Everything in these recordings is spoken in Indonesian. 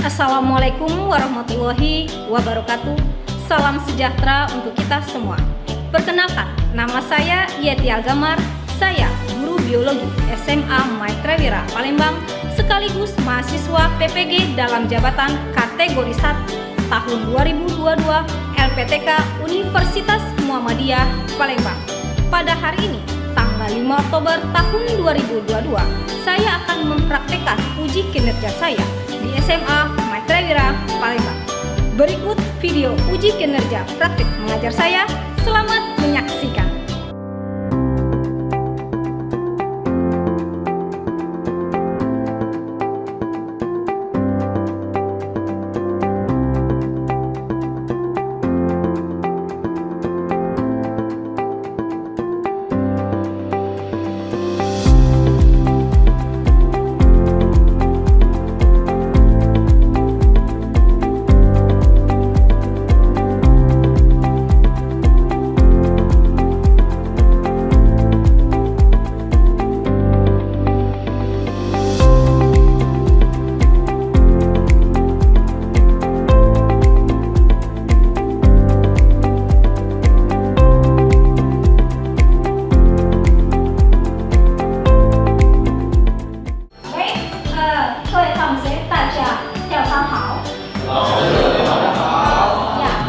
Assalamualaikum warahmatullahi wabarakatuh. Salam sejahtera untuk kita semua. Perkenalkan, nama saya Yeti Algamar. Saya guru biologi SMA Maitra Wira Palembang, sekaligus mahasiswa PPG dalam jabatan kategori 1 tahun 2022 LPTK Universitas Muhammadiyah Palembang. Pada hari ini, tanggal 5 Oktober tahun 2022, saya akan mempraktekkan uji kinerja saya di SMA Maitra Wira Palembang. Berikut video uji kinerja praktik mengajar saya. Selamat menyaksikan.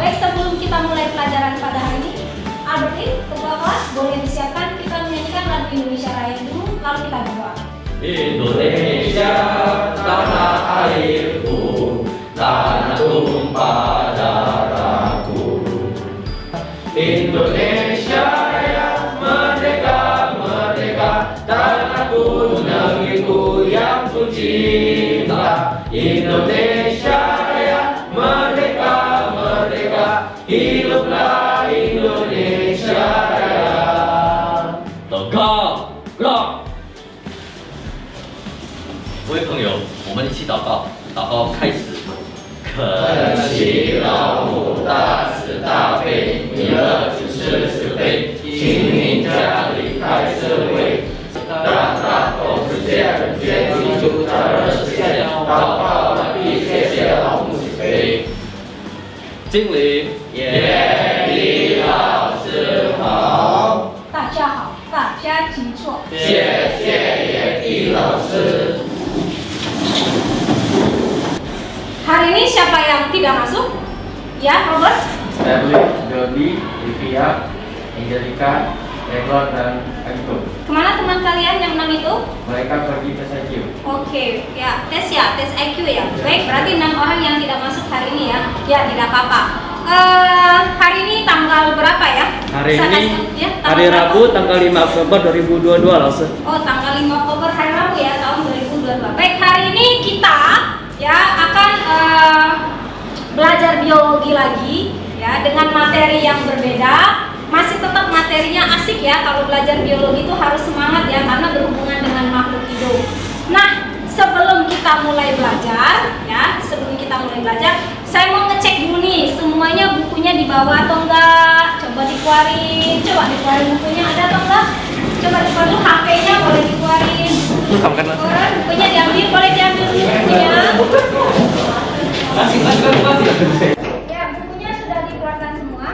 Baik, sebelum kita mulai pelajaran pada hari ini, Albertin, ketua kelas, boleh disiapkan kita menyanyikan lagu Indonesia Raya dulu, lalu kita berdoa. Indonesia, tanah airku, tanah tumpah darahku. Indonesia yang merdeka, merdeka, tanahku, negeriku yang ku cinta. Indonesia yang merdeka, merdeka, hiduplah Indonesia Raya. Tegak, gerak. 各位朋友，我们一起祷告，祷告开始。恳祈老母大慈大悲弥勒祖师慈悲，请您降临开社会，让大同世界人间基督早日实现。祷告完毕，谢谢老母慈悲。敬礼，叶丽老师好。大家好，大家请坐。谢谢叶丽老师。 Hari ini siapa yang tidak masuk? Ya, Robert? Darwin, Jody, Livia, Angelika, Egon, dan Agito. Kemana teman kalian yang 6 itu? Mereka pergi ke IQ. Oke, ya, tes IQ ya. Baik, berarti 6 orang yang tidak masuk hari ini ya. Ya, tidak apa-apa. Hari ini tanggal berapa ya? Hari ini ya, hari berapa? Rabu tanggal 5 Oktober 2022 langsung. Oh, tanggal 5 Oktober hari Rabu ya, tahun 2022. Baik, hari ini kita ya akan belajar biologi lagi ya dengan materi yang berbeda. Masih tetap materinya asik ya. Kalau belajar biologi itu harus semangat ya karena berhubungan dengan makhluk hidup. Nah, sebelum kita mulai belajar ya, saya mau ngecek dulu nih semuanya bukunya dibawa atau enggak. Coba dikeluarin bukunya ada atau enggak? Coba dikeluarin dulu, HP-nya boleh dikeluarin. Bukunya diambil, boleh diambil dulu bukunya. Ya, bukunya sudah dikeluarkan semua.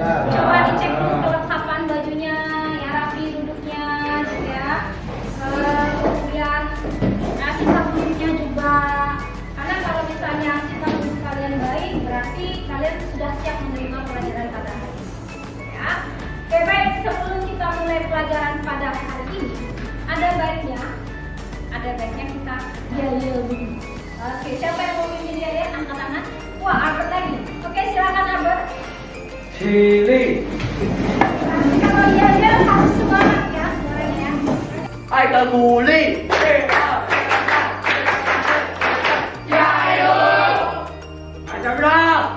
Coba dicek dulu kelengkapan bajunya, ya rapi duduknya, ya. Kemudian sifat duduknya juga. Karena kalau misalnya sifat duduk kalian baik, berarti kalian sudah siap menerima pelajaran pada hari ini. Ya. Oke, baik, sebelum kita mulai pelajaran pada hari ini, ada baiknya kita yel dulu. Oke, siapa yang mau pimpin yel? Angkat tangan. Wah, Albert lagi. Oke, silakan Albert. Cili. Nanti kalau yel harus semangat ya suaranya. Ayo Guli. Ayo berang.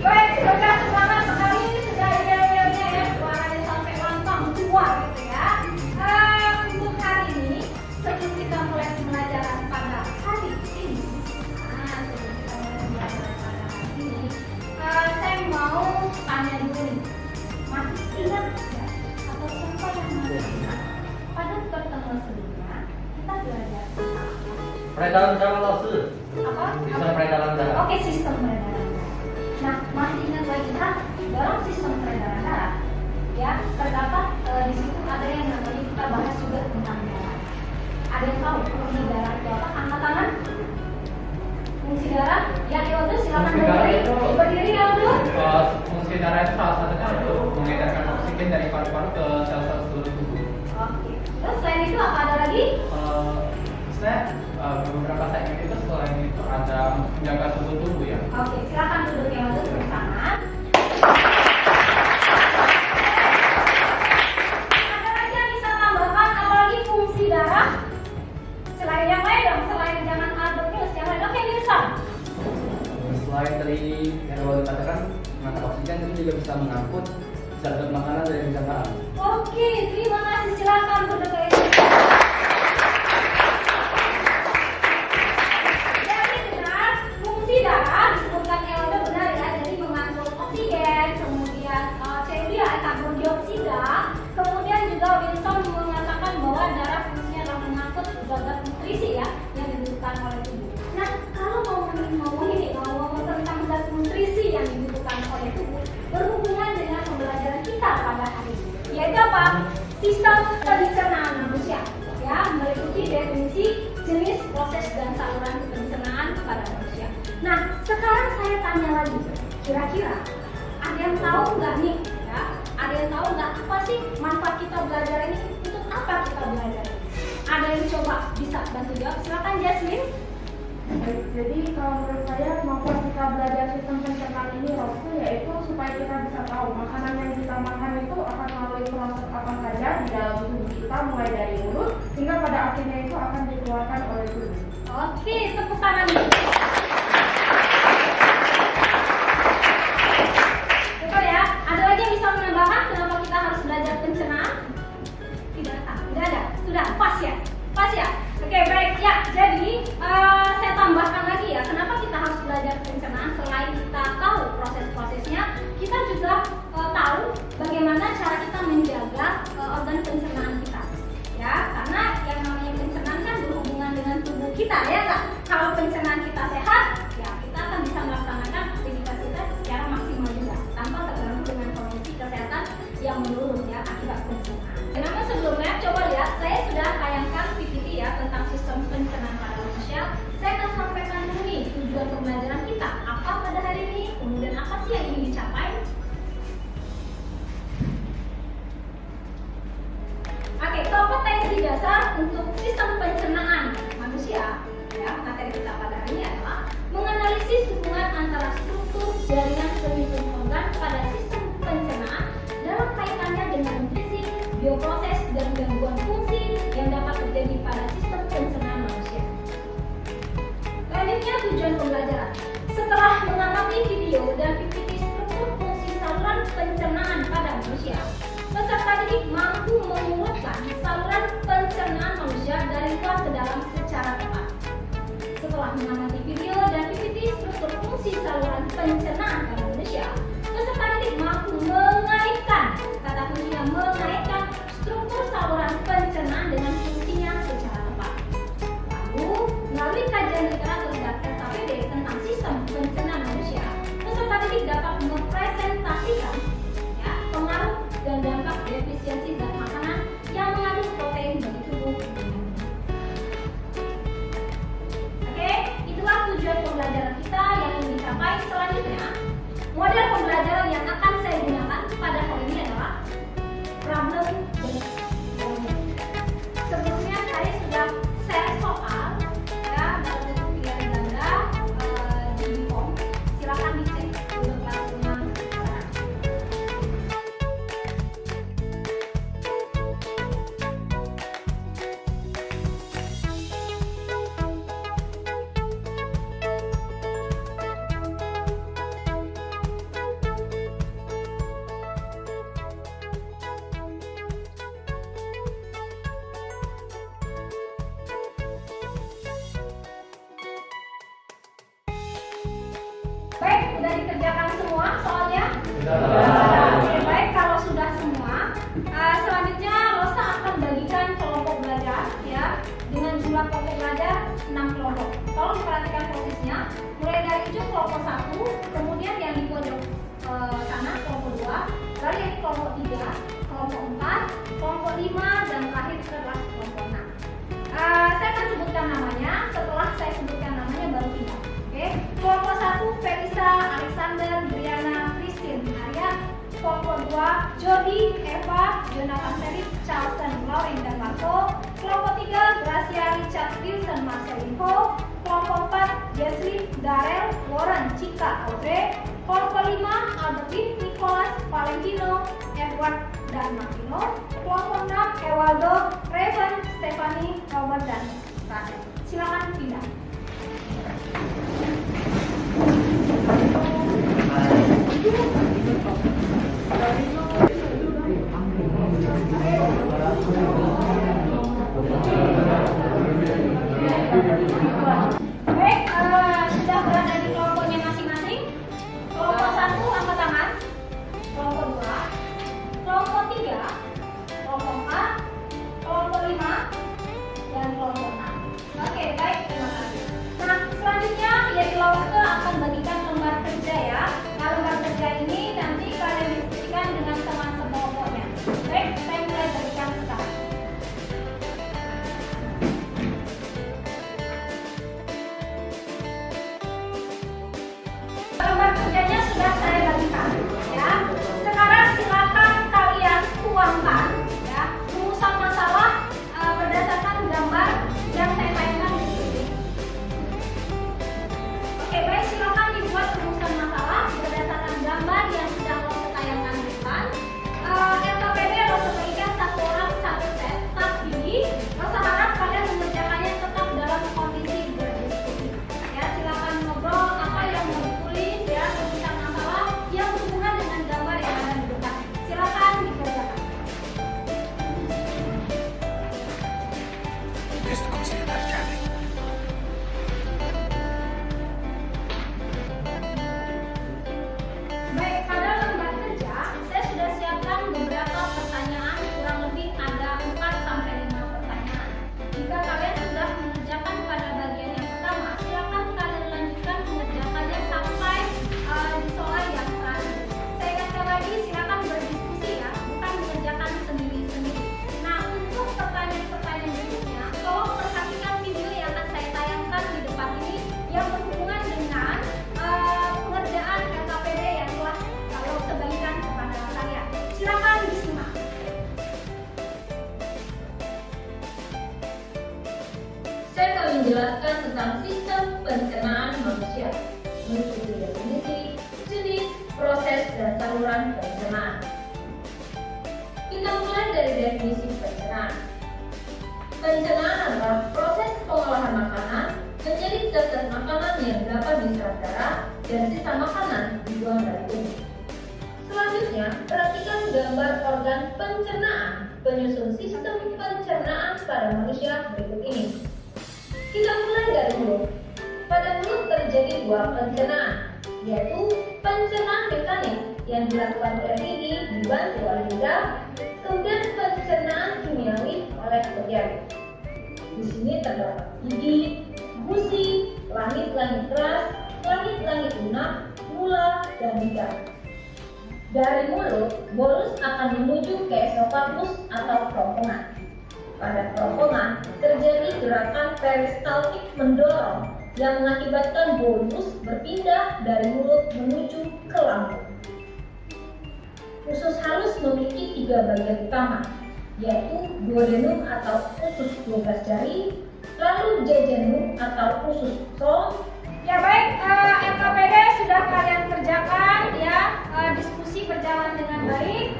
Baik, semoga semangat sekali sudah yel-yelnya ya, suaranya sampai lantang tua gitu ya. Untuk hari ini peredaran darah langsung. Apa? Sistem peredaran darah. Oke, sistem peredaran darah. Nah, masih ingat lagi kan dalam sistem peredaran darah, ya terdapat di situ ada yang namanya kita bahas juga tentang darah. Ada yang tahu fungsi darah itu apa? Angkat tangan. Fungsi darah? Ya, Eodo silakan Fungsi darah berdiri. itu- Berdiri, Eodo. Fungsi darah itu salah satunya untuk mengedarkan oksigen dari paru-paru ke sel-sel seluruh tubuh. Oke. Terus selain itu apa ada lagi? Beberapa segmen itu selain itu ada untuk menjaga suhu tubuh ya. Oke, silakan duduk Eodo bersama. Ada lagi yang bisa tambahkan apalagi fungsi darah? Selain yang lain dong, selain jangan Albert terus yang lain. Oke, Nilson. Selain dari yang baru katakan mengangkat oksigen itu juga bisa mengangkut zat makanan dari pencernaan. Oke, terima kasih. Silakan duduk Eodo. Jadi benar, fungsi darah disebutkan Eodo benar ya. Jadi mengandung oksigen, kemudian CO2, karbon dioksida, kemudian juga Wilson mengatakan bahwa darah fungsinya adalah mengangkut zat-zat nutrisi ya yang dibutuhkan oleh tubuh. Nah, kalau ngomong tentang zat nutrisi yang dibutuhkan oleh tubuh berhubungan dengan pembelajaran kita pada hari ini, yaitu apa? Sistem pencernaan manusia ya, meliputi definisi jenis, proses dan saluran pencernaan pada manusia. Nah, sekarang saya tanya lagi, kira-kira ada yang tahu nggak nih? Ya, ada yang tahu nggak apa sih manfaat kita belajar ini? Untuk apa kita belajar? Ada yang coba bisa bantu jawab? Silakan Jasmine. Baik, jadi kalau menurut saya manfaat kita belajar sistem pencernaan ini waktu yaitu supaya kita bisa tahu makanan yang kita makan itu akan melalui proses apa saja di dalam tubuh kita mulai dari mulut hingga pada akhirnya itu akan dikeluarkan oleh tubuh. Oke, tepuk tangan. Betul ya. Ada lagi yang bisa menambahkan kenapa kita harus belajar pencernaan? Tidak ada. Sudah pas ya. Pas ya. Oke, baik ya. Jadi saya tambahkan lagi ya. Kenapa kita harus belajar pencernaan? Selain kita tahu proses-prosesnya, kita juga tahu bagaimana cara kita menjaga organ pencernaan kita. Ya, karena yang namanya pencernaan kan berhubungan dengan tubuh kita ya nggak? Kalau pencernaan kita sehat, ya kita akan bisa melaksanakan aktivitas kita secara maksimal juga tanpa terganggu dengan kondisi kesehatan yang menurun ya akibat pencernaan. Namun sebelumnya coba lihat, saya sudah tayangkan PPT ya tentang sistem pencernaan pada manusia. Saya akan sampaikan dulu nih tujuan pembelajaran kita apa pada hari ini, kemudian apa sih yang ingin dicapai. Oke, kompetensi dasar untuk sistem pencernaan manusia ya, materi kita pada hari ini adalah menganalisis hubungan antara struktur jaringan penyusun organ pada sistem pencernaan dalam kaitannya dengan nutrisi, bioproses, dan gangguan fungsi yang dapat terjadi pada sistem pencernaan manusia. Selanjutnya tujuan pembelajaran. Setelah mengamati video dan PPT struktur fungsi saluran pencernaan pada manusia, peserta didik mampu mengurutkan saluran pencernaan manusia dari luar ke dalam secara tepat. Setelah mengamati video dan PPT struktur fungsi saluran pencernaan pada manusia, peserta didik mampu mengaitkan, kata kuncinya mengaitkan struktur saluran pencernaan dengan fungsinya secara tepat. Lalu, melalui kajian literatur dan SKPD tentang sistem pencernaan manusia, peserta didik dapat mempresentasikan ya, pengaruh dan dampak defisiensi zat makanan yang mengandung protein bagi tubuh. Oke, itulah tujuan pembelajaran kita yang ingin dicapai. Selanjutnya, model pembelajaran yang akan saya gunakan pada hari ini adalah problem based learning. Sebelumnya saya sudah share soal ya dalam bentuk pilihan ganda di Bipom. Silakan dicek dulu kelasnya sekarang. Baik, sudah dikerjakan semua soalnya? Oke, baik, kalau sudah semua, selanjutnya Rosa akan bagikan kelompok belajar ya dengan jumlah jumlah kelompok belajar 6 kelompok. Kalau diperhatikan posisinya, mulai dari ujung kelompok 1, kemudian yang di pojok sana kelompok 2, lalu yang di kelompok 3, kelompok 4, kelompok 5, dan terakhir adalah kelompok 6. Saya akan sebutkan namanya, setelah saya sebutkan namanya baru pindah. Oke, kelompok 1 Felisa, Alexander, Briana, Christine, Arya. Kelompok 2 Jody, Eva, Jonathan Felix, Charlton, Lauren, dan Marco. Kelompok 3 Gracia, Richard, Wilson, Marcelinho. Kelompok 4 Jesslyn, Darrell, Warren, Cika, Audrey. Kelompok 5 Albertin, Nicholas, Valentino, Edward, dan Martino. Kelompok 6 Ewaldo, Raven, Stephanie, Robert, dan Rachel. Silakan pindah. Baik, sudah berada di kelompoknya masing-masing. Kelompok 1 angkat tangan, kelompok 2, kelompok 3, kelompok 4, kelompok 5, dan kelompok 6. Oke, baik, terima kasih. Nah, selanjutnya Yeti Lawase akan bagikan lembar kerja ya. Nah, lembar kerja ini nanti kalian diskusikan dengan teman sekelompoknya. Baik, saya mulai bagikan sekarang. Lembar kerjanya sudah saya bagikan ya. Sekarang silakan kalian tuangkan ya rumusan masalah berdasarkan gambar yang saya tayangkan di sini. Oke, baik, silakan dibuat rumusan masalah berdasarkan gambar yang sudah saya tayangkan di depan. LKPD harus memberikan 1 orang 1 set, tapi saya harap kalian mengerjakannya tetap dalam kondisi berdiskusi. Ya, silakan ngobrol apa yang mau ditulis ya, rumusan masalah yang berhubungan dengan gambar yang ada di depan. Silakan dikerjakan. Baik, pada lembar kerja saya sudah siapkan beberapa pertanyaan, kurang lebih ada 4-5 pertanyaan. Jika kalian sudah mengerjakan pada bagian yang pertama, silakan kalian lanjutkan mengerjakannya sampai di soal yang terakhir. Saya ingatkan lagi, silakan berdiskusi ya, bukan mengerjakan sendiri-sendiri. Nah, untuk pertanyaan-pertanyaan berikutnya, tolong perhatikan video yang akan saya tayangkan di depan ini yang berhubungan dengan pengerjaan LKPD yang telah kalau sebagian kepada kalian. Silakan disimak. Saya akan menjelaskan tentang sistem pencernaan manusia, mengikuti definisi, jenis, proses, dan saluran pencernaan. Kita mulai dari definisi pencernaan. Pencernaan adalah proses pengolahan makanan menjadi zat-zat makanan yang dapat diserap darah dan sisa makanan dibuang dari tubuh. Selanjutnya, perhatikan gambar organ pencernaan penyusun sistem pencernaan pada manusia berikut ini. Kita mulai dari mulut. Pada mulut terjadi 2 pencernaan, yaitu pencernaan mekanik yang dilakukan oleh gigi dibantu oleh lidah, kemudian pencernaan kimiawi oleh bakteri. Di sini terdapat gigi, gusi, langit-langit keras, langit-langit lunak, gula, dan lidah. Dari mulut, bolus akan menuju ke esofagus atau kerongkongan. Pada kerongkongan, terjadi gerakan peristaltik mendorong yang mengakibatkan bolus berpindah dari mulut menuju ke lambung. Usus halus memiliki 3 bagian utama, yaitu duodenum atau usus 12 jari, lalu jejunum atau usus sol. Ya baik, LKPD sudah kalian kerjakan ya, diskusi berjalan dengan baik,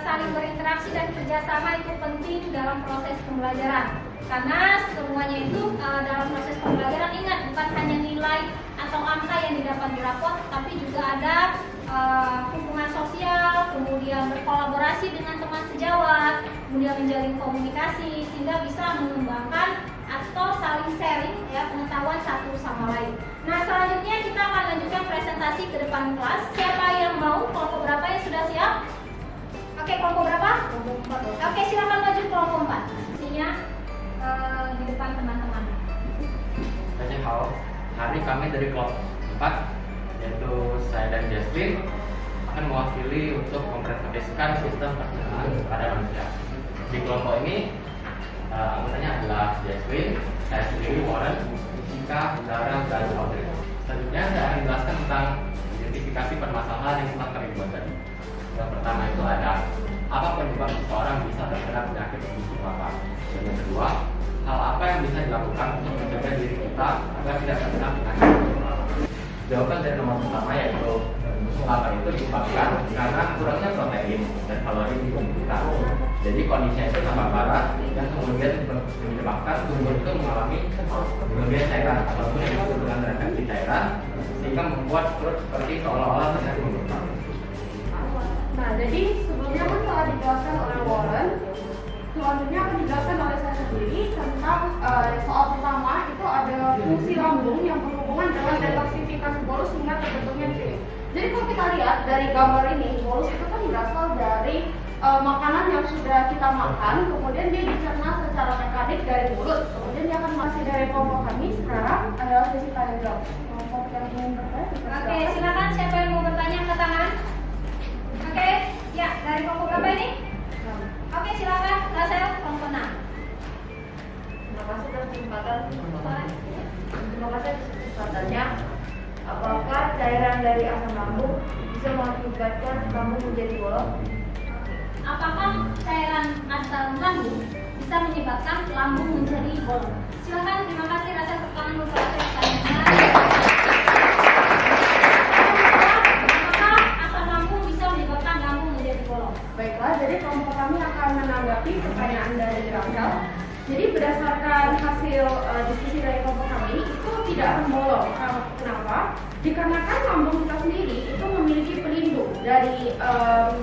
saling berinteraksi dan kerjasama itu penting dalam proses pembelajaran. Karena semuanya itu dalam proses pembelajaran, ingat, bukan hanya nilai atau angka yang didapat di rapor, tapi juga ada hubungan sosial, kemudian berkolaborasi dengan teman sejawat, kemudian menjalin komunikasi sehingga bisa mengembangkan atau saling sharing ya pengetahuan satu sama lain. Nah, selanjutnya kita akan lanjutkan presentasi ke depan kelas. Siapa yang mau? Kelompok berapa yang sudah siap? Oke, kelompok berapa? Kelompok 4. Oke, silakan maju kelompok 4. Isinya di depan teman-teman. kami dari kelompok 4, yaitu saya dan Jasmine akan mewakili untuk mempresentasikan sistem pencernaan pada manusia. Di kelompok ini anggotanya adalah Jasmine, saya sendiri, Warren, Jessica, Zara, dan Audrey. Selanjutnya saya akan menjelaskan tentang identifikasi permasalahan yang telah kami buat tadi. Yang pertama itu ada apa penyebab seseorang bisa terkena penyakit busuk lapar. Dan yang kedua, hal apa yang bisa dilakukan untuk menjaga diri kita agar tidak terkena penyakit busuk lapar. Jawaban dari nomor pertama yaitu busuk lapar itu disebabkan karena kurangnya protein dan kalori di tubuh kita. Jadi kondisinya itu tambah parah dan kemudian menyebabkan tubuh itu mengalami kelebihan cairan ataupun yang disebut dengan retensi cairan sehingga membuat perut seperti seolah-olah sedang membengkak. Nah, jadi sebelumnya kan telah dijelaskan oleh Warren. Selanjutnya akan dijelaskan oleh saya sendiri tentang soal pertama itu ada fungsi lambung yang berhubungan dengan detoksifikasi bolus hingga terbentuknya cairan. Jadi kalau kita lihat dari gambar ini, bolus itu kan berasal dari makanan yang sudah kita makan, kemudian dia dicerna secara mekanik dari mulut, kemudian dia akan masih dari kelompok kami. Sekarang adalah sesi tanya jawab. Kelompok yang ingin bertanya, Oke, silakan siapa yang mau bertanya angkat tangan. Oke, ya dari kelompok berapa ini? Oke, silakan. Rasel, kelompok 6. Terima kasih atas kesempatan. Terima kasih atas kesempatannya. Apakah cairan dari asam lambung bisa mengakibatkan lambung menjadi bolong? Apakah cairan asam lambung bisa menyebabkan lambung menjadi bolong? Silakan, terima kasih. Rasel tangan untuk Rasel pertanyaannya. Apakah asam lambung bisa menyebabkan lambung menjadi bolong? Baiklah, jadi kelompok kami akan menanggapi pertanyaan dari Rachel. Jadi berdasarkan hasil diskusi dari kelompok kami itu tidak akan bolong. Kenapa? Dikarenakan lambung kita sendiri itu memiliki pelindung dari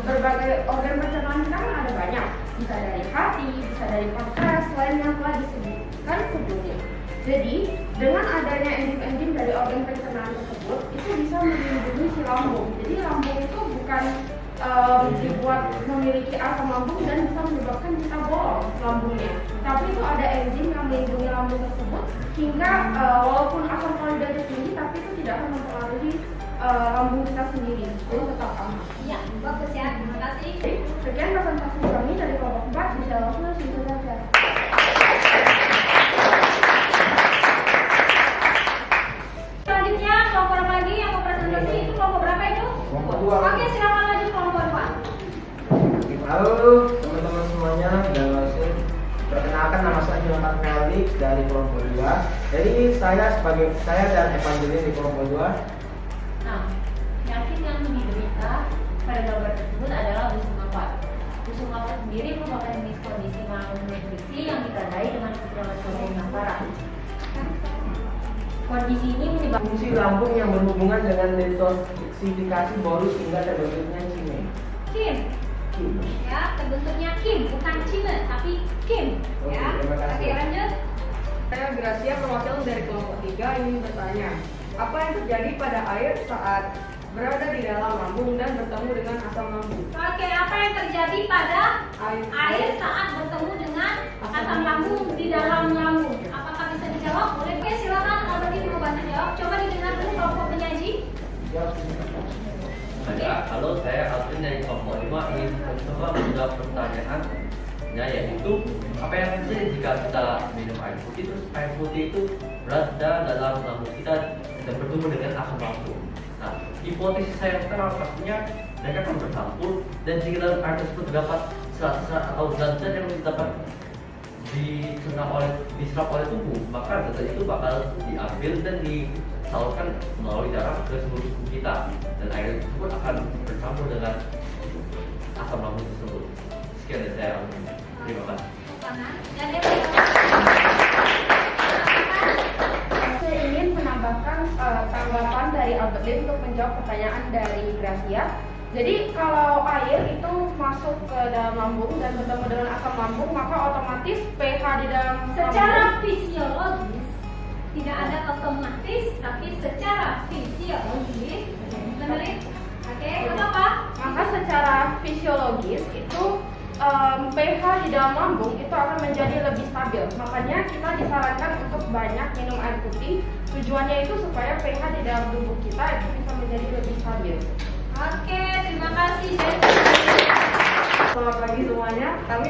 berbagai organ pencernaan kita kan ada banyak. Bisa dari hati, bisa dari pankreas, selain yang telah disebutkan sebelumnya. Jadi dengan adanya enzim-enzim dari organ pencernaan tersebut itu bisa melindungi si lambung. Jadi lambung itu bukan dibuat memiliki asam lambung dan bisa menyebabkan kita bolong lambungnya. Tapi itu ada enzim yang melindungi lambung tersebut hingga walaupun asam klorida tinggi tapi itu tidak akan mempengaruhi lambung kita sendiri. Jadi tetap aman. Ya, bagus ya. Terima kasih. Sekian presentasi kami dari kelompok 4. Bisa langsung singkat saja. Selanjutnya kelompok apa lagi yang mau presentasi itu kelompok berapa itu? Kelompok 2. Oke, silakan lanjut kelompok 2. Halo teman-teman semuanya, perkenalkan nama saya Jonathan Felix dari kelompok 2. Jadi saya dan Evangeline di kelompok 2. Nah, penyakit yang diderita pada gambar tersebut adalah busuk lapar. Busuk lapar sendiri merupakan jenis kondisi malnutrisi yang ditandai dengan kekurangan kalori yang parah. Kondisi ini menyebabkan Fungsi lambung yang berhubungan dengan detoksifikasi bolus hingga terbentuknya cime. Kim. Ya, terbentuknya Kim, bukan Cime, tapi Kim. Oke, Ya. terima kasih. Oke, lanjut. Saya Gracia, perwakilan dari kelompok 3 ingin bertanya, apa yang terjadi pada air saat berada di dalam lambung dan bertemu dengan asam lambung? Oke, apa yang terjadi pada air saat bertemu dengan asam lambung di dalam lambung? Apakah bisa dijawab? Boleh? Oke, silakan. Alberti mau bantu jawab. Coba didengar dulu kelompok penyaji. Halo, saya Alvin dari kelompok 5 ingin mencoba menjawab pertanyaannya, yaitu apa yang terjadi jika kita minum air putih terus air putih itu berada dalam lambung kita dan bertemu dengan asam lambung. Nah, hipotesis saya sekarang pastinya mereka akan bercampur dan jika dalam air tersebut terdapat serat-serat atau zat-zat yang dapat diserap oleh tubuh, maka zat itu bakal diambil dan disalurkan melalui darah ke seluruh tubuh kita dan air tersebut akan bercampur dengan asam lambung tersebut. Sekian dari saya. Terima kasih. Dan Saya ingin menambahkan tanggapan dari Albertin untuk menjawab pertanyaan dari Gracia. Jadi kalau air itu masuk ke dalam lambung dan bertemu dengan asam lambung, maka otomatis pH di dalam secara fisiologis tidak ada otomatis, tapi secara fisiologis, benerin? Oke, kenapa? Maka secara fisiologis itu pH di dalam lambung itu akan menjadi lebih stabil. Makanya kita disarankan untuk banyak minum air putih. Tujuannya itu supaya pH di dalam tubuh kita itu bisa menjadi lebih stabil. Oke, terima kasih. Selamat pagi semuanya. Kami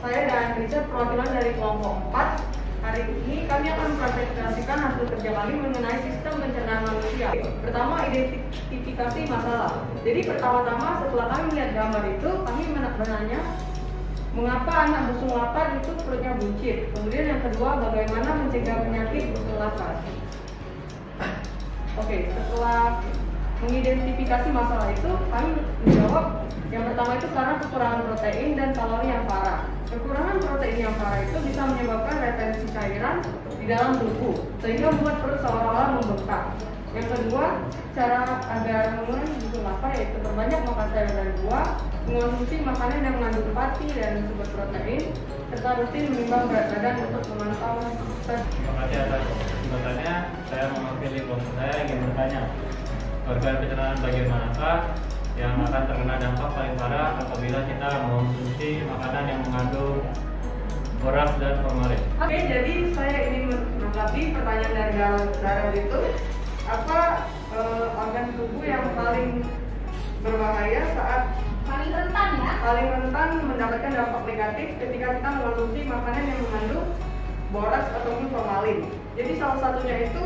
saya dan Richard perwakilan dari kelompok 4. Hari ini kami akan mempresentasikan hasil kerja kami mengenai sistem pencernaan manusia. Pertama, identifikasi masalah. Jadi pertama-tama setelah kami melihat gambar itu, kami menanya mengapa anak busung lapar itu perutnya buncit. Kemudian yang kedua, bagaimana mencegah penyakit busung lapar. Oke, setelah mengidentifikasi masalah itu, kami menjawab yang pertama itu karena kekurangan protein dan kalori yang parah. Kekurangan protein yang parah itu bisa menyebabkan retensi cairan di dalam tubuh, sehingga membuat perut seolah-olah membengkak. Yang kedua, cara agar mengurangi busung lapar yaitu perbanyak makan sayur dan buah, mengonsumsi makanan yang mengandung pati dan sumber protein, serta rutin menimbang berat badan untuk memantau stres. Terima kasih atas kesempatannya. Saya mewakili kelompok saya ingin bertanya, organ pencernaan bagaimanakah yang akan terkena dampak paling parah apabila kita mengonsumsi makanan yang mengandung borak dan formalin. Oke, jadi saya ingin menanggapi pertanyaan dari Darul itu, apa organ tubuh yang paling berbahaya saat Paling rentan mendapatkan dampak negatif ketika kita mengonsumsi makanan yang mengandung borax ataupun formalin. Jadi salah satunya itu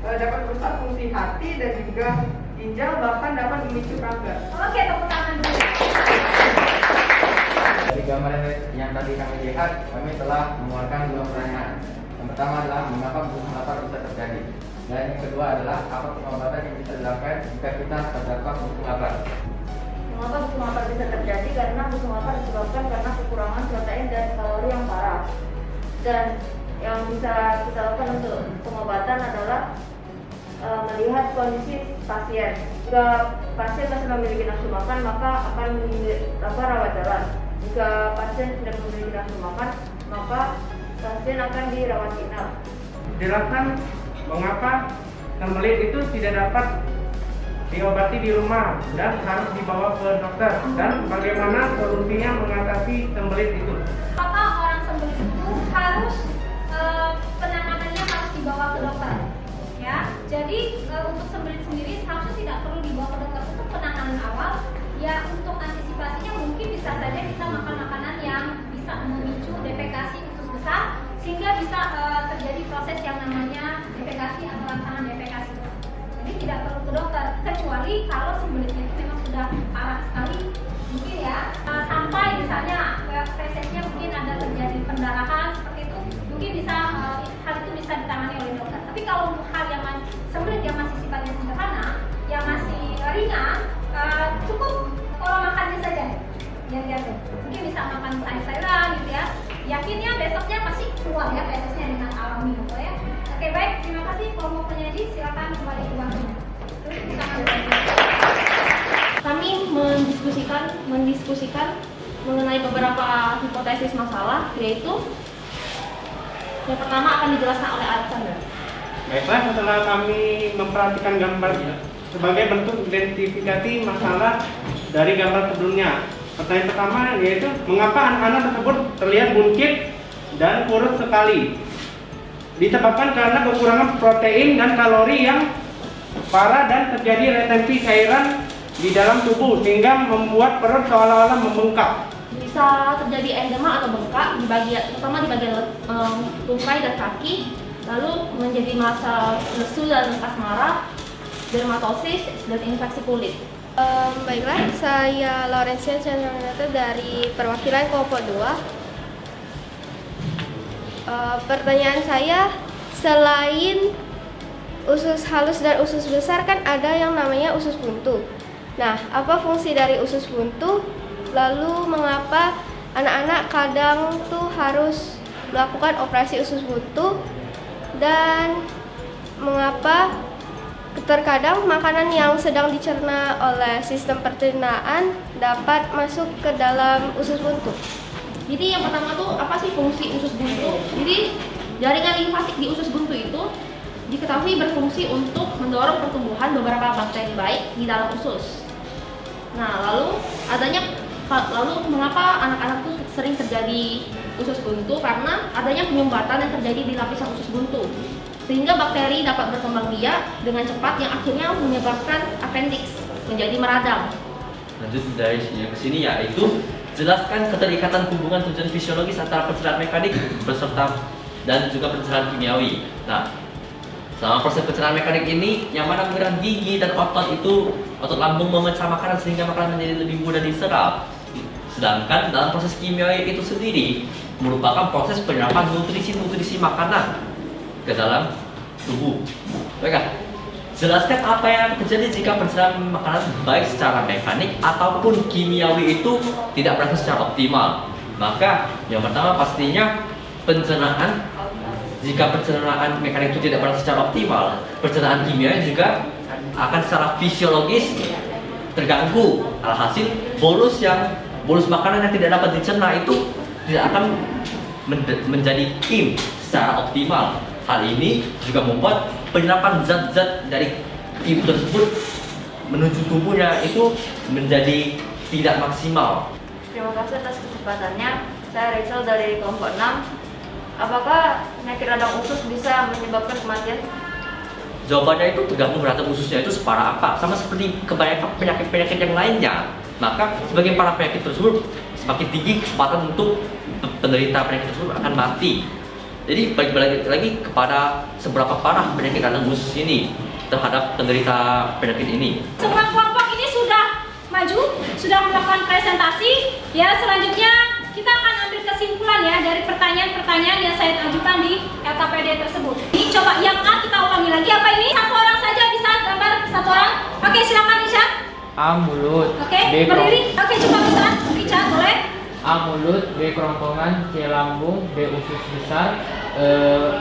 dapat merusak fungsi hati dan juga ginjal, bahkan dapat memicu kanker. Oke, tepuk tangan dulu. Dari gambar yang tadi kami lihat, kami telah mengeluarkan 2 pertanyaan. Yang pertama adalah mengapa busung lapar bisa terjadi, dan yang kedua adalah apa pengobatan yang bisa dilakukan jika kita terdampak busung lapar. Mengapa busung lapar bisa terjadi? Karena busung lapar disebabkan karena kekurangan protein dan kalori yang parah. Dan yang bisa kita lakukan untuk pengobatan adalah melihat kondisi pasien. Jika pasien masih memiliki nafsu makan, maka akan dilakukan rawat jalan. Jika pasien tidak memiliki nafsu makan, maka pasien akan dirawat inap. Jelaskan mengapa sembelit itu tidak dapat diobati di rumah dan harus dibawa ke dokter, dan bagaimana solusinya mengatasi sembelit itu. Apakah orang sembelit itu harus penanganannya harus dibawa ke dokter? Ya, jadi untuk sembelit sendiri seharusnya tidak perlu dibawa ke dokter untuk penanganan awal. Ya, untuk antisipasinya mungkin bisa saja kita makan makanan yang bisa memicu defekasi usus besar, sehingga bisa terjadi proses yang namanya defekasi atau rangsangan defekasi. Jadi tidak perlu ke dokter, kecuali kalau sembelit itu memang sudah parah sekali, mungkin ya sampai misalnya prosesnya mungkin ada terjadi pendarahan seperti itu, mungkin bisa hal itu bisa ditangani oleh dokter. Tapi kalau hal yang sembelit yang masih sifatnya sederhana, yang masih ringan, cukup pola makannya saja, ya tuh. Mungkin bisa makan sayur-sayuran gitu ya. Yakinnya besoknya pasti keluar ya prosesnya dengan alami gitu ya. Oke, baik, terima kasih kelompok penyaji, silakan kembali ke waktunya. Kami mendiskusikan mengenai beberapa hipotesis masalah, yaitu yang pertama akan dijelaskan oleh Alexander. Baiklah, setelah kami memperhatikan gambar sebagai bentuk identifikasi masalah dari gambar sebelumnya. Pertanyaan pertama yaitu mengapa anak-anak tersebut terlihat buncit dan kurus sekali? Disebabkan karena kekurangan protein dan kalori yang parah dan terjadi retensi cairan di dalam tubuh sehingga membuat perut seolah-olah membengkak. Bisa terjadi edema atau bengkak terutama di bagian tungkai dan kaki, lalu menjadi massa lesu dan asmara, dermatosis dan infeksi kulit. Baiklah, saya Laurencia Chandranata dari perwakilan kelompok 2. Pertanyaan saya, selain usus halus dan usus besar kan ada yang namanya usus buntu. Nah, apa fungsi dari usus buntu? Lalu mengapa anak-anak kadang tuh harus melakukan operasi usus buntu? Dan mengapa terkadang makanan yang sedang dicerna oleh sistem pencernaan dapat masuk ke dalam usus buntu? Jadi yang pertama tuh apa sih fungsi usus buntu? Jadi jaringan limfatik di usus buntu itu diketahui berfungsi untuk mendorong pertumbuhan beberapa bakteri baik di dalam usus. Nah, lalu adanya Lalu mengapa anak-anak tuh sering terjadi usus buntu? Karena adanya penyumbatan yang terjadi di lapisan usus buntu, sehingga bakteri dapat berkembang biak dengan cepat yang akhirnya menyebabkan appendix menjadi meradang. Lanjut dari sini ke sini, yaitu jelaskan keterikatan hubungan tujuan fisiologis antara pencernaan mekanik beserta dan juga pencernaan kimiawi. Nah, selama proses pencernaan mekanik ini, yang mana menggerakkan gigi dan otot lambung memecah makanan sehingga makanan menjadi lebih mudah diserap. Sedangkan dalam proses kimiawi itu sendiri merupakan proses penyerapan nutrisi makanan ke dalam tubuh. Baiklah, jelaskan apa yang terjadi jika pencernaan makanan baik secara mekanik ataupun kimiawi itu tidak berlangsung secara optimal. Maka yang pertama pastinya jika pencernaan mekanik itu tidak berlangsung secara optimal, pencernaan kimiawi juga akan secara fisiologis terganggu. Alhasil bolus makanan yang tidak dapat dicerna itu tidak akan menjadi kim secara optimal. Hal ini juga membuat penyerapan zat-zat dari kim tersebut menuju tubuhnya itu menjadi tidak maksimal. Terima kasih atas kesempatannya. Saya Rachel dari kelompok 6. Apakah penyakit radang usus bisa menyebabkan kematian? Jawabannya itu tergantung radang ususnya itu separah apa. Sama seperti kebanyakan penyakit-penyakit yang lainnya. Maka sebagian para penyakit tersebut semakin tinggi kesempatan untuk penderita penyakit tersebut akan mati. Jadi balik lagi kepada seberapa parah penyakit radang usus ini terhadap penderita penyakit ini. Semua kelompok ini sudah maju, sudah melakukan presentasi. Ya, selanjutnya kita akan ambil kesimpulan ya dari pertanyaan-pertanyaan yang saya ajukan di LKPD tersebut. Ini coba yang A kita ulangi lagi apa ini? Satu orang saja bisa gambar satu orang. Oke, silakan Richard. A mulut. Oke, berdiri. Oke, coba bisa Richard, boleh? A mulut, B kerongkongan, C lambung, D usus besar,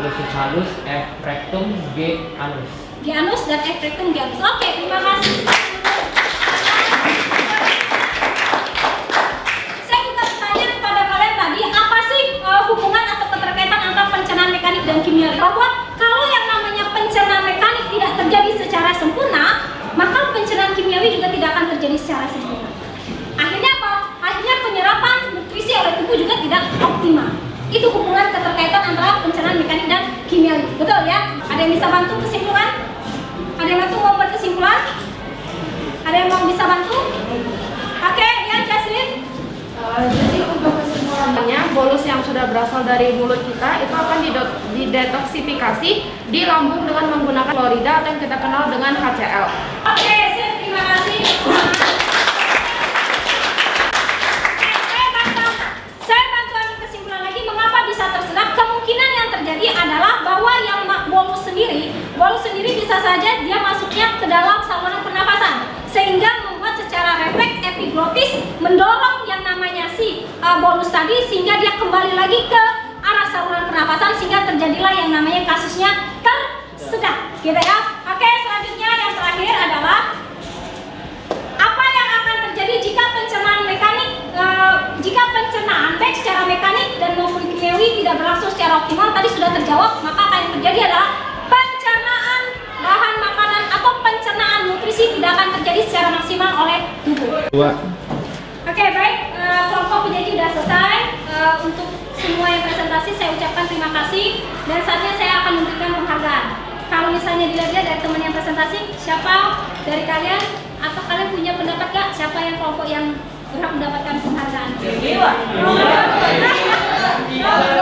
usus halus, F rektum, G anus. G anus dan F rektum G anus. Oke, terima kasih. Saya juga bertanya kepada kalian tadi, apa sih hubungan atau keterkaitan antara pencernaan mekanik dan kimiawi? Bahwa kalau yang namanya pencernaan mekanik tidak terjadi secara sempurna, maka pencernaan kimiawi juga tidak akan terjadi secara sempurna. Akhirnya apa? Akhirnya penyerapan nutrisi oleh tubuh juga tidak optimal. Itu hubungan keterkaitan antara pencernaan mekanik dan kimiawi. Betul ya? Ada yang bisa bantu kesimpulan? Ada yang mau berkesimpulan? Ada yang mau bisa bantu? Oke, ya Jasmine. Jadi untuk kesimpulannya, bolus yang sudah berasal dari mulut kita itu akan didetoksifikasi di lambung dengan menggunakan klorida atau yang kita kenal dengan HCl. Oke, terima kasih. Saya bantu ambil kesimpulan lagi mengapa bisa terserap. Kemungkinan yang terjadi adalah bahwa yang bolus sendiri bisa saja dia masuknya ke dalam saluran pernafasan sehingga membuat secara refleks epiglotis mendorong yang namanya si bolus tadi sehingga dia kembali lagi ke arah saluran pernafasan sehingga terjadilah yang namanya kasusnya tersedak, gitu ya. Oke, selanjutnya yang terakhir adalah apa yang akan terjadi jika pencernaan mekanik, jika pencernaan baik secara mekanik dan maupun kimiawi tidak berlangsung secara optimal. Tadi sudah terjawab, maka apa yang terjadi adalah pencernaan bahan makanan atau pencernaan nutrisi tidak akan terjadi secara maksimal oleh tubuh. Oke, baik, kelompok penyaji sudah selesai. Untuk semua yang presentasi saya ucapkan terima kasih dan saatnya saya akan memberikan penghargaan. Kalau misalnya dilihat dari teman yang presentasi, siapa dari kalian atau kalian punya pendapat gak siapa yang kelompok yang berhak mendapatkan penghargaan?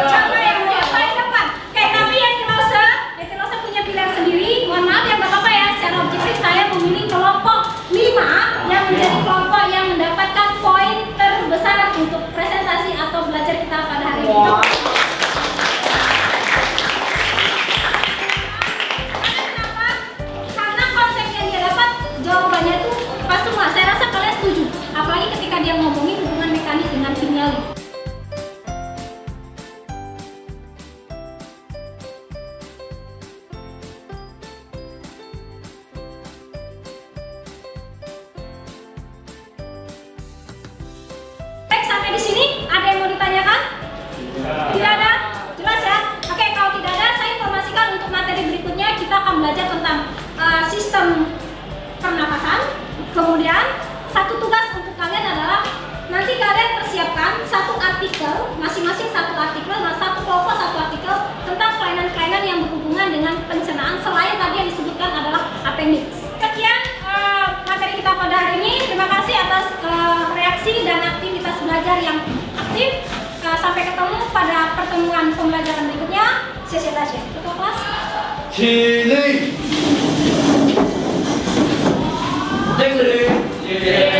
Siapa yang paling depan? Oke, tapi yang Tilose punya pilihan sendiri. Mohon maaf ya Bapak ya, secara objektif saya memilih kelompok 5 yang menjadi kelompok yang mendapatkan poin terbesar untuk presentasi atau belajar kita pada hari ini. Karena konsep yang dia dapat jawabannya tuh pas semua. Saya rasa kalian setuju. Apalagi ketika dia ngomongin hubungan mekanik dengan kimiawi. Baik, sampai di sini ada yang mau ditanyakan? Tidak ada? Jelas ya? Oke, kalau tidak ada, saya informasikan untuk materi berikutnya kita akan belajar tentang sistem pernapasan. Kemudian satu tugas untuk kalian adalah nanti mempersiapkan satu artikel, masing-masing satu artikel, nah satu kelompok satu artikel tentang kelainan-kelainan yang berhubungan dengan pencernaan selain tadi yang disebutkan adalah appendix. Sekian materi kita pada hari ini. Terima kasih atas reaksi dan aktivitas belajar yang aktif. Sampai ketemu pada pertemuan pembelajaran berikutnya. Sesi tasya. Ketua kelas. 起立，敬礼，敬礼。